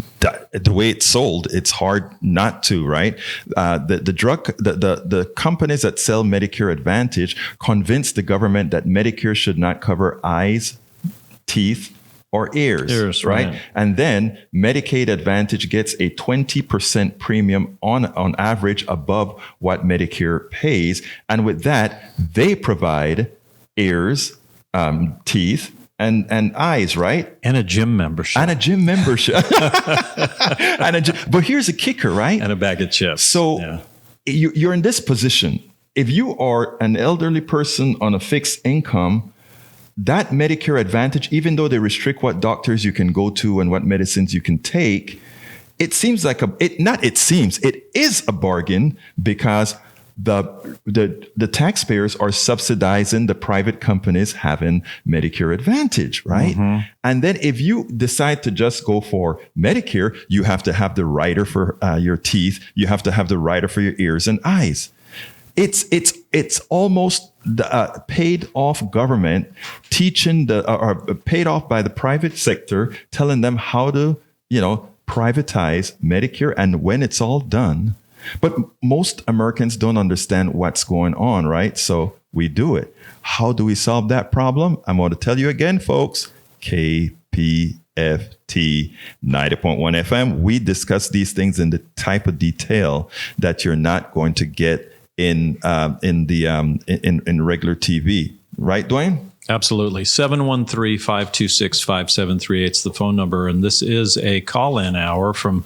[SPEAKER 1] the way it's sold, it's hard not to, right? The companies that sell Medicare Advantage convince the government that Medicare should not cover eyes, teeth, or ears, right? And then Medicaid Advantage gets a 20% premium on average above what Medicare pays. And with that, they provide ears, teeth, and eyes, right?
[SPEAKER 2] And a gym membership.
[SPEAKER 1] But here's a kicker, right?
[SPEAKER 2] And a bag of chips.
[SPEAKER 1] So you're in this position. If you are an elderly person on a fixed income, that Medicare Advantage, even though they restrict what doctors you can go to and what medicines you can take, it seems like it is a bargain, because the taxpayers are subsidizing the private companies having Medicare Advantage, right? And then if you decide to just go for Medicare, you have to have the rider for your teeth. You have to have the rider for your ears and eyes. It's it's almost paid off government teaching or paid off by the private sector, telling them how to, privatize Medicare. And when it's all done, but most Americans don't understand what's going on, right? So we do it. How do we solve that problem? I'm going to tell you again, folks. KPFT 90.1 FM. We discuss these things in the type of detail that you're not going to get in regular TV, right, Dwayne?
[SPEAKER 2] Absolutely. 713-526-5738 is the phone number, and this is a call-in hour from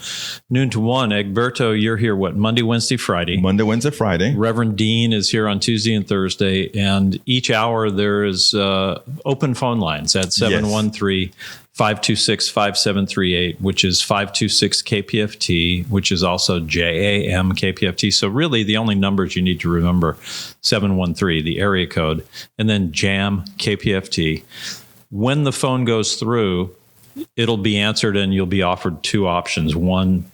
[SPEAKER 2] noon to 1. Egberto, you're here, Monday, Wednesday, Friday?
[SPEAKER 1] Monday, Wednesday, Friday.
[SPEAKER 2] Reverend Dean is here on Tuesday and Thursday, and each hour there is open phone lines at 713-526-5738, which is 526 KPFT, which is also JAM KPFT. So really the only numbers you need to remember, 713, the area code, and then JAM KPFT. When the phone goes through, it'll be answered and you'll be offered two options. One,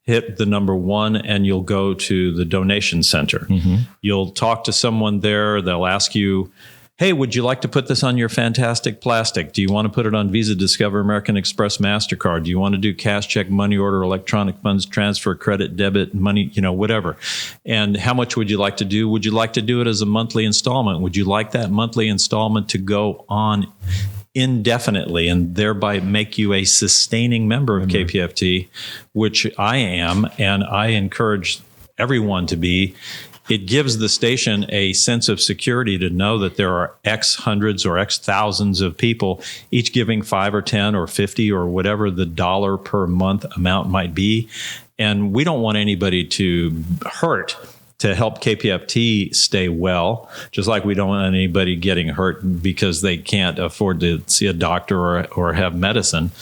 [SPEAKER 2] hit the number 1 and you'll go to the donation center. Mm-hmm. You'll talk to someone there. They'll ask you, hey, would you like to put this on your fantastic plastic? Do you want to put it on Visa, Discover, American Express, MasterCard? Do you want to do cash, check, money order, electronic funds transfer, credit, debit, money, whatever? And how much would you like to do? Would you like to do it as a monthly installment? Would you like that monthly installment to go on indefinitely and thereby make you a sustaining member of KPFT, which I am, and I encourage everyone to be? It gives the station a sense of security to know that there are X hundreds or X thousands of people, each giving 5 or 10 or 50 or whatever the dollar per month amount might be. And we don't want anybody to hurt to help KPFT stay well, just like we don't want anybody getting hurt because they can't afford to see a doctor or have medicine.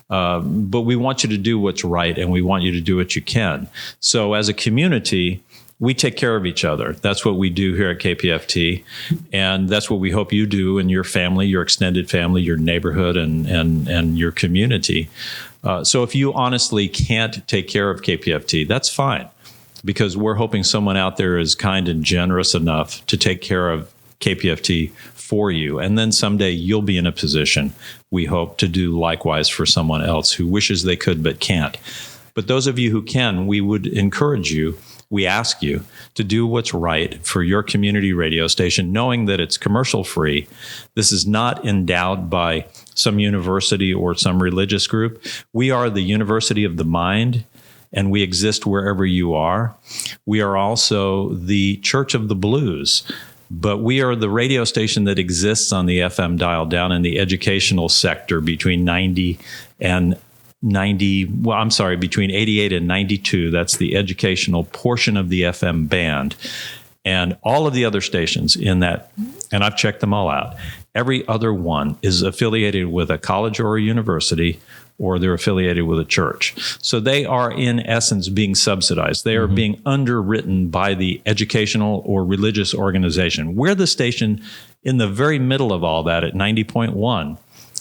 [SPEAKER 2] But we want you to do what's right, and we want you to do what you can. So as a community, we take care of each other. That's what we do here at KPFT, and that's what we hope you do in your family, your extended family, your neighborhood, and your community. So if you honestly can't take care of KPFT, that's fine, because we're hoping someone out there is kind and generous enough to take care of KPFT for you. And then someday you'll be in a position, we hope, to do likewise for someone else who wishes they could but can't. But those of you who can, we would encourage you, we ask you to do what's right for your community radio station, knowing that it's commercial free. This is not endowed by some university or some religious group. We are the University of the Mind, and we exist wherever you are. We are also the Church of the Blues, but we are the radio station that exists on the FM dial down in the educational sector between between 88 and 92. That's the educational portion of the FM band. And all of the other stations in that, and I've checked them all out, every other one is affiliated with a college or a university, or they're affiliated with a church. So they are, in essence, being subsidized. They are being underwritten by the educational or religious organization. We're the station in the very middle of all that at 90.1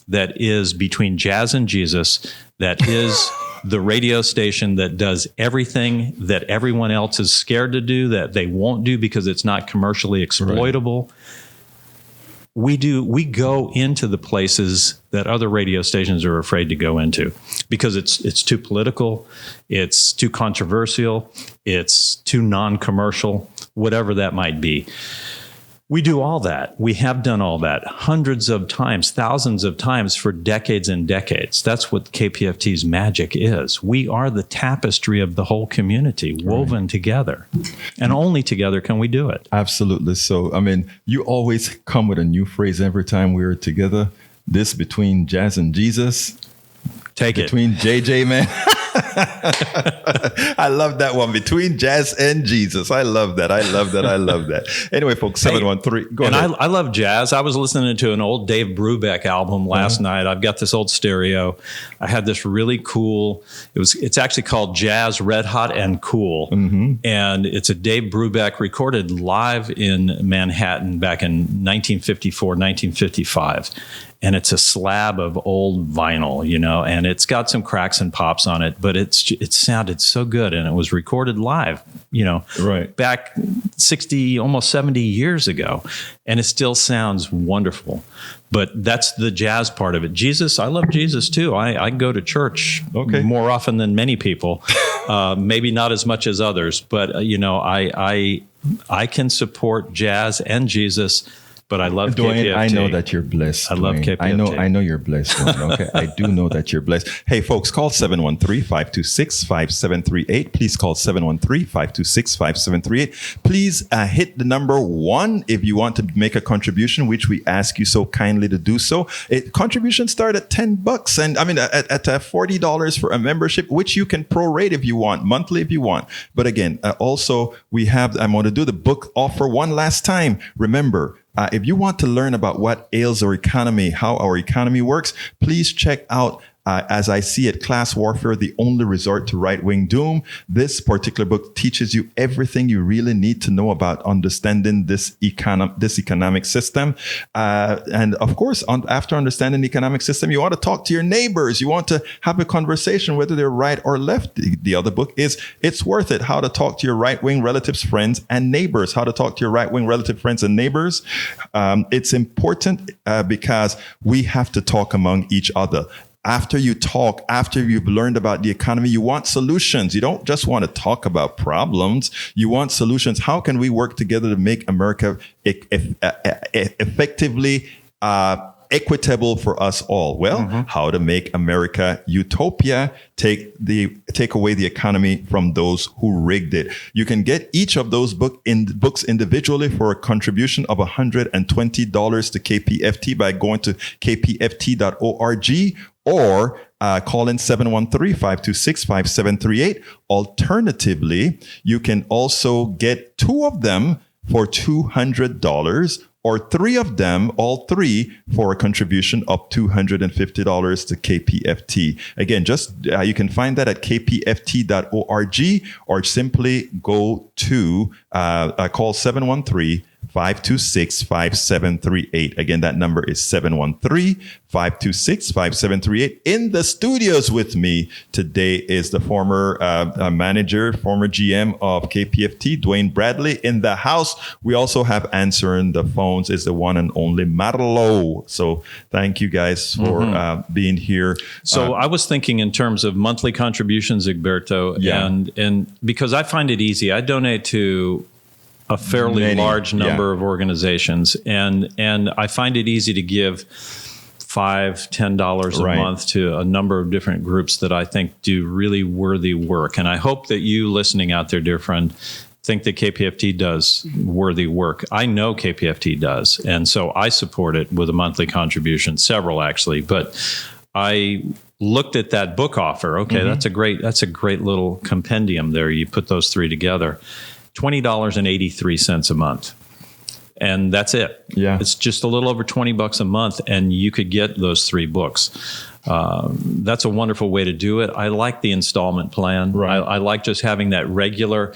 [SPEAKER 2] that is between Jazz and Jesus, that is the radio station that does everything that everyone else is scared to do, that they won't do because it's not commercially exploitable. Right. We go into the places that other radio stations are afraid to go into because it's too political, it's too controversial, it's too non-commercial, whatever that might be. We do all that. We have done all that hundreds of times, thousands of times for decades and decades. That's what KPFT's magic is. We are the tapestry of the whole community, woven together. And only together can we do it.
[SPEAKER 1] Absolutely. So, I mean, you always come with a new phrase every time we're together. This between Jazz and Jesus.
[SPEAKER 2] Take it.
[SPEAKER 1] Between JJ, man. I love that one. Between Jazz and Jesus. I love that. Anyway, folks, 713. Go ahead.
[SPEAKER 2] I love jazz. I was listening to an old Dave Brubeck album last night. I've got this old stereo. I had this really cool, it's actually called Jazz Red Hot and Cool. And it's a Dave Brubeck recorded live in Manhattan back in 1954, 1955. and it's a slab of old vinyl, and it's got some cracks and pops on it, but it sounded so good, and it was recorded live,
[SPEAKER 1] right
[SPEAKER 2] back 60, almost 70 years ago, and it still sounds wonderful. But that's the jazz part of it. Jesus, I love Jesus too. I go to church more often than many people, maybe not as much as others, but I can support jazz and Jesus. But I love
[SPEAKER 1] Dwayne,
[SPEAKER 2] KPFT.
[SPEAKER 1] I know that you're blessed.
[SPEAKER 2] I love
[SPEAKER 1] Dwayne.
[SPEAKER 2] KPFT.
[SPEAKER 1] I know you're blessed. Dwayne, okay, I do know that you're blessed. Hey, folks, call 713-526-5738. Please call 713-526-5738. Please hit the number 1 if you want to make a contribution, which we ask you so kindly to do so. Contributions start at $10, and I mean at $40 for a membership, which you can prorate if you want, monthly if you want. But again, also I'm going to do the book offer one last time. Remember. If you want to learn about what ails our economy, how our economy works, please check out As I See It, Class Warfare, the Only Resort to Right-Wing Doom. This particular book teaches you everything you really need to know about understanding this economic system. And of course, after understanding the economic system, you want to talk to your neighbors. You want to have a conversation, whether they're right or left. The other book is It's Worth It, How to Talk to Your Right-Wing Relatives, Friends, and Neighbors. How to talk to your right-wing relative, friends, and neighbors. It's important because we have to talk among each other. After you talk, after you've learned about the economy, you want solutions. You don't just want to talk about problems. You want solutions. How can we work together to make America effectively equitable for us all? Well, how to make America utopia, take away the economy from those who rigged it. You can get each of those books individually for a contribution of $120 to KPFT by going to kpft.org or call in 713-526-5738. Alternatively, you can also get 2 of them for $200 or 3 of them, all 3, for a contribution of $250 to KPFT. Again, you can find that at kpft.org or simply go to call 713-526-5738. Again, that number is 713-526-5738. In the studios with me today is the former manager, former GM of KPFT, Dwayne Bradley. In the house, we also have answering the phones is the one and only Marlo. So thank you guys for being here.
[SPEAKER 2] So I was thinking in terms of monthly contributions, Egberto, and because I find it easy, I donate to a fairly large number of organizations, and I find it easy to give $5-10 a month to a number of different groups that I think do really worthy work. And I hope that you listening out there, dear friend, think that KPFT does worthy work. I know KPFT does, and so I support it with a monthly contribution, several actually. But I looked at that book offer. Okay, that's a great little compendium there. You put those 3 together. $20.83 a month. And that's it. Yeah. It's just a little over $20 a month, and you could get those 3 books. That's a wonderful way to do it. I like the installment plan. Right. I like just having that regular,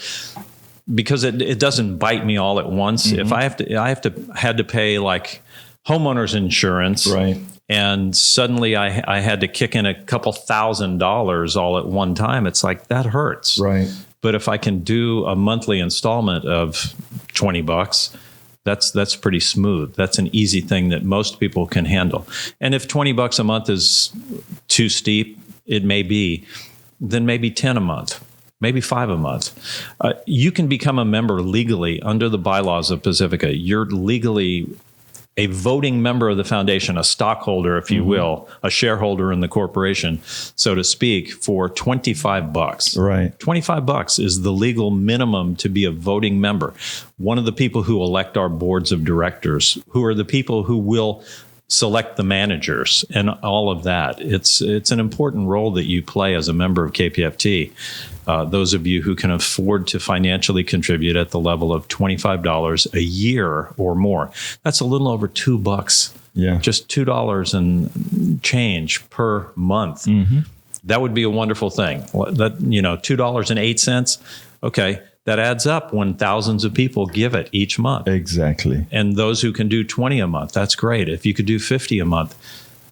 [SPEAKER 2] because it doesn't bite me all at once. If I had to pay like homeowners insurance. Right. And suddenly I had to kick in a couple $1,000s all at one time. It's like, that hurts. Right. But if I can do a monthly installment of $20, that's pretty smooth. That's an easy thing that most people can handle. And if $20 a month is too steep, it may be, then maybe 10 a month, maybe 5 a month. You can become a member legally under the bylaws of Pacifica. You're legally a voting member of the foundation, a stockholder, if you will, a shareholder in the corporation, so to speak, for $25. Right. $25 is the legal minimum to be a voting member. One of the people who elect our boards of directors, who are the people who will select the managers and all of that. It's an important role that you play as a member of KPFT. Those of you who can afford to financially contribute at the level of $25 a year or more, that's a little over $2. Yeah, just $2 and change per month. That would be a wonderful thing. That $2.08. Okay, that adds up when thousands of people give it each month.
[SPEAKER 1] Exactly.
[SPEAKER 2] And those who can do 20 a month, that's great. If you could do 50 a month,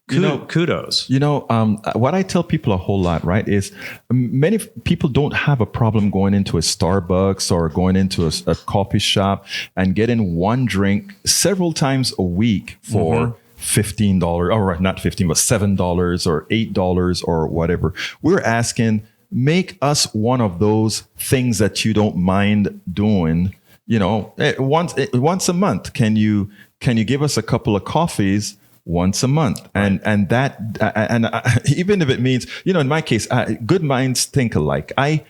[SPEAKER 2] kudos.
[SPEAKER 1] What I tell people a whole lot, right, is many people don't have a problem going into a Starbucks or going into a coffee shop and getting one drink several times a week for $15, or not 15, but $7 or $8 or whatever. We're asking, make us one of those things that you don't mind doing. Once a month. Can you give us a couple of coffees once a month? And even if it means, in my case, good minds think alike. I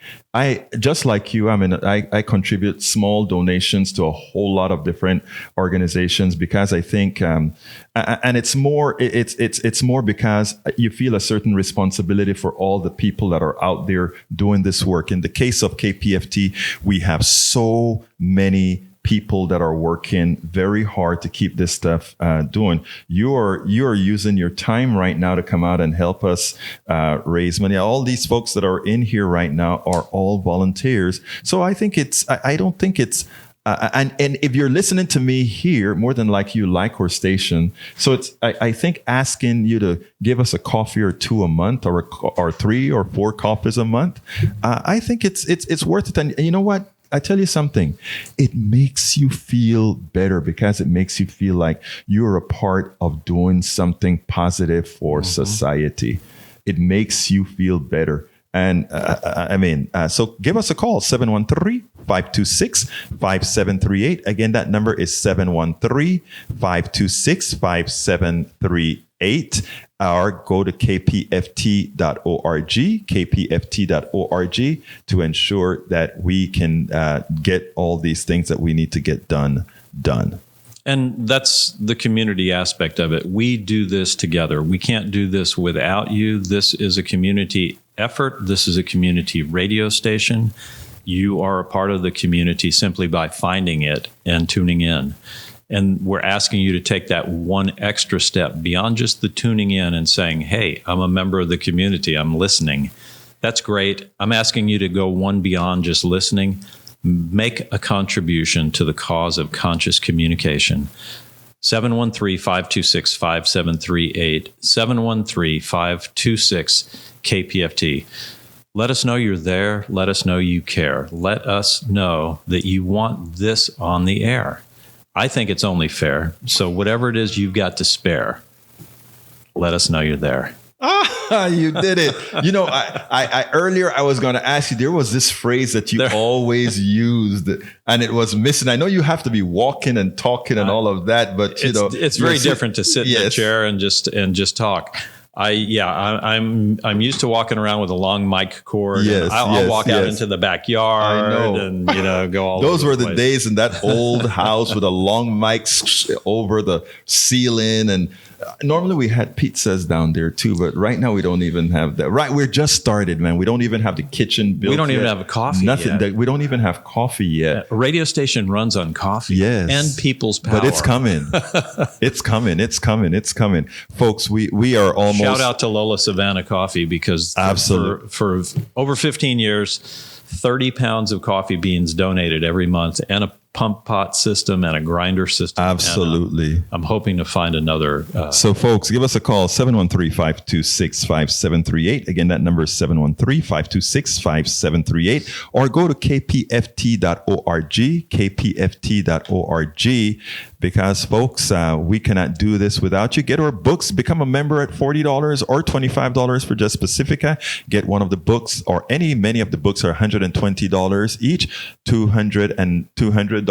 [SPEAKER 1] just like you, I contribute small donations to a whole lot of different organizations because I think, and it's more because you feel a certain responsibility for all the people that are out there doing this work. In the case of KPFT, we have so many people that are working very hard to keep this stuff doing. You are using your time right now to come out and help us raise money. All these folks that are in here right now are all volunteers. So I think I don't think it's and if you're listening to me here, more than like you like our station. So I think asking you to give us a coffee or two a month, or 3 or 4 coffees a month, I think it's worth it. And you know what? I tell you something, it makes you feel better because it makes you feel like you're a part of doing something positive for society. It makes you feel better. And so give us a call, 713-526-5738. Again, that number is 713-526-5738. Or go to kpft.org to ensure that we can get all these things that we need to get done.
[SPEAKER 2] And that's the community aspect of it. We do this together. We can't do this without you. This is a community effort. This is a community radio station. You are a part of the community simply by finding it and tuning in. And we're asking you to take that one extra step beyond just the tuning in and saying, hey, I'm a member of the community. I'm listening. That's great. I'm asking you to go one beyond just listening. Make a contribution to the cause of conscious communication. 713-526-5738, 713-526-KPFT. Let us know you're there. Let us know you care. Let us know that you want this on the air. I think it's only fair. So whatever it is you've got to spare, let us know you're there.
[SPEAKER 1] You did it. I earlier I was going to ask you, there was this phrase that you always used and it was missing. I know you have to be walking and talking and all of that, but
[SPEAKER 2] it's very different to sit in a chair and just talk. I'm used to walking around with a long mic cord. I'll walk out into the backyard and go all.
[SPEAKER 1] Those
[SPEAKER 2] over
[SPEAKER 1] were the
[SPEAKER 2] place.
[SPEAKER 1] days in that old house with a long mic over the ceiling, and normally we had pizzas down there too, but right now we don't even have that. Right, we're just started, man. We don't even have the kitchen built.
[SPEAKER 2] We don't even
[SPEAKER 1] yet.
[SPEAKER 2] have a coffee.
[SPEAKER 1] Nothing.
[SPEAKER 2] Yet.
[SPEAKER 1] We don't even have coffee yet.
[SPEAKER 2] A radio station runs on coffee. And people's power.
[SPEAKER 1] But it's coming. It's coming, folks. We are almost.
[SPEAKER 2] Shout out to Lola Savannah Coffee because for over 15 years, 30 pounds of coffee beans donated every month, and a pump pot system and a grinder system.
[SPEAKER 1] Absolutely.
[SPEAKER 2] I'm hoping to find another.
[SPEAKER 1] So folks, give us a call, 713-526-5738. Again, that number is 713-526-5738, or go to kpft.org, because folks, we cannot do this without you. Get our books, become a member at $40 or $25 for just Pacifica. Get one of the books, or many of the books are $120 each, $200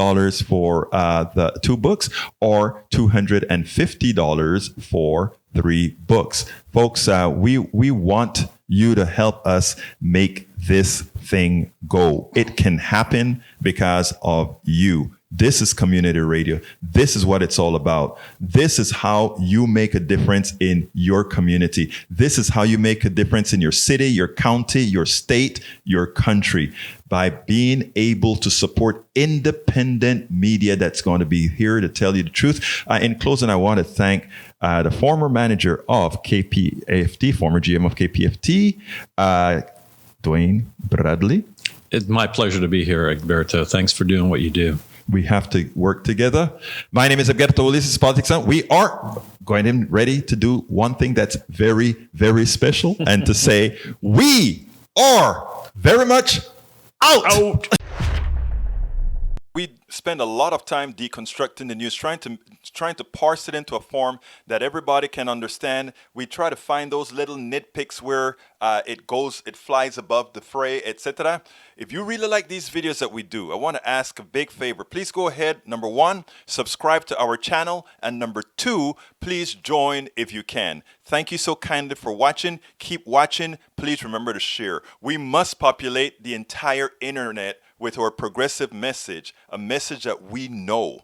[SPEAKER 1] for the 2 books, or $250 for 3 books. Folks, we want you to help us make this thing go. It can happen because of you. This is community radio. This is what it's all about. This is how you make a difference in your community. This is how you make a difference in your city, your county, your state, your country, by being able to support independent media that's going to be here to tell you the truth. In closing, I want to thank the former manager of KPFT, former GM of KPFT, Dwayne Bradley.
[SPEAKER 2] It's my pleasure to be here, Egberto. Thanks for doing what you do.
[SPEAKER 1] We have to work together. My name is Egberto. This is Politics On. We are going in ready to do one thing that's very, very special and to say we are very much out. We spend a lot of time deconstructing the news, trying to parse it into a form that everybody can understand. We try to find those little nitpicks where it flies above the fray, etc. If you really like these videos that we do, I want to ask a big favor. Please go ahead. Number 1, subscribe to our channel. And number 2, please join if you can. Thank you so kindly for watching. Keep watching. Please remember to share. We must populate the entire internet with our progressive message, a message that we know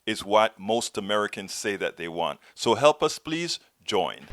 [SPEAKER 1] is what most Americans say that they want. So help us, please join.